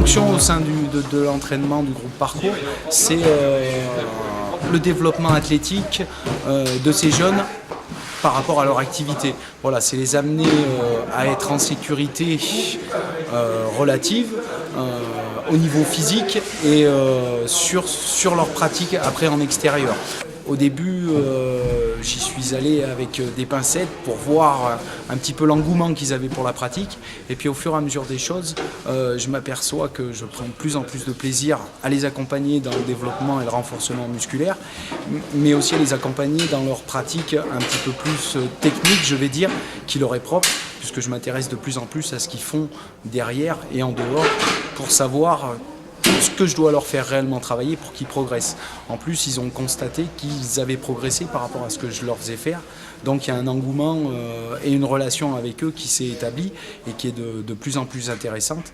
fonction au sein de l'entraînement du groupe parcours, c'est le développement athlétique de ces jeunes par rapport à leur activité. Voilà, c'est les amener à être en sécurité relative au niveau physique et sur leur pratique après en extérieur. Au début, j'y suis allé avec des pincettes pour voir un petit peu l'engouement qu'ils avaient pour la pratique. Et puis au fur et à mesure des choses, je m'aperçois que je prends de plus en plus de plaisir à les accompagner dans le développement et le renforcement musculaire, mais aussi à les accompagner dans leur pratique un petit peu plus technique, je vais dire, qui leur est propre, puisque je m'intéresse de plus en plus à ce qu'ils font derrière et en dehors pour savoir ce que je dois leur faire réellement travailler pour qu'ils progressent. En plus, ils ont constaté qu'ils avaient progressé par rapport à ce que je leur faisais faire. Donc il y a un engouement et une relation avec eux qui s'est établie et qui est de plus en plus intéressante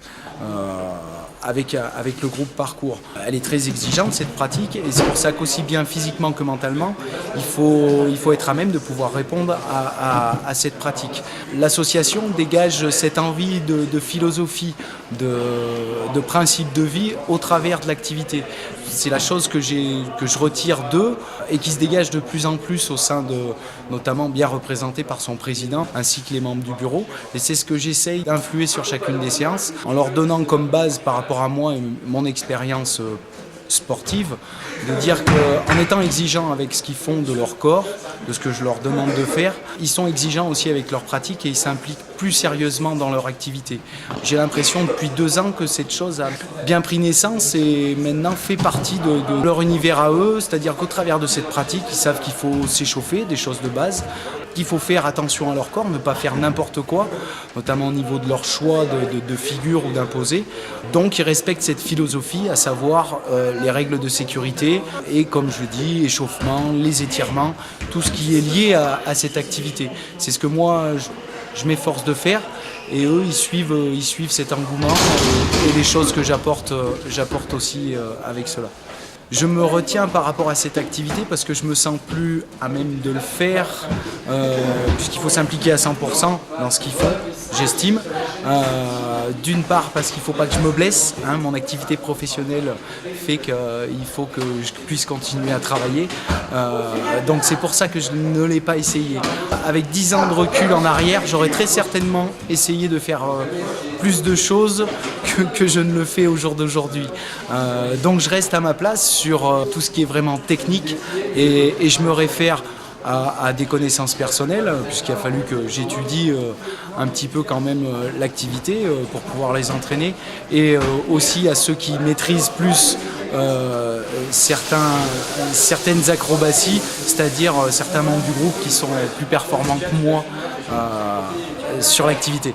avec le groupe parcours. Elle est très exigeante cette pratique et c'est pour ça qu'aussi bien physiquement que mentalement, il faut être à même de pouvoir répondre à cette pratique. L'association dégage cette envie de philosophie, de principe de vie au travers de l'activité. C'est la chose que je retire d'eux et qui se dégage de plus en plus au sein notamment bien représenté par son président ainsi que les membres du bureau. Et c'est ce que j'essaye d'influer sur chacune des séances en leur donnant comme base par rapport à moi et mon expérience sportive, de dire qu'en étant exigeants avec ce qu'ils font de leur corps, de ce que je leur demande de faire, ils sont exigeants aussi avec leur pratique et ils s'impliquent plus sérieusement dans leur activité. J'ai l'impression depuis 2 ans que cette chose a bien pris naissance et maintenant fait partie de leur univers à eux, c'est-à-dire qu'au travers de cette pratique, ils savent qu'il faut s'échauffer, des choses de base, qu'il faut faire attention à leur corps, ne pas faire n'importe quoi, notamment au niveau de leur choix de figure ou d'imposer. Donc ils respectent cette philosophie, à savoir les règles de sécurité et, comme je dis, échauffement, les étirements, tout ce qui est lié à cette activité. C'est ce que moi je m'efforce de faire et eux ils suivent cet engouement et les choses que j'apporte aussi avec cela. Je me retiens par rapport à cette activité parce que je me sens plus à même de le faire puisqu'il faut s'impliquer à 100% dans ce qu'ils font, j'estime. D'une part parce qu'il ne faut pas que je me blesse, mon activité professionnelle fait qu'il faut que je puisse continuer à travailler. Donc c'est pour ça que je ne l'ai pas essayé. Avec 10 ans de recul en arrière, j'aurais très certainement essayé de faire plus de choses que je ne le fais au jour d'aujourd'hui. Donc je reste à ma place sur tout ce qui est vraiment technique et je me réfère à des connaissances personnelles puisqu'il a fallu que j'étudie un petit peu quand même l'activité pour pouvoir les entraîner et aussi à ceux qui maîtrisent plus certaines acrobaties, c'est-à-dire certains membres du groupe qui sont plus performants que moi sur l'activité.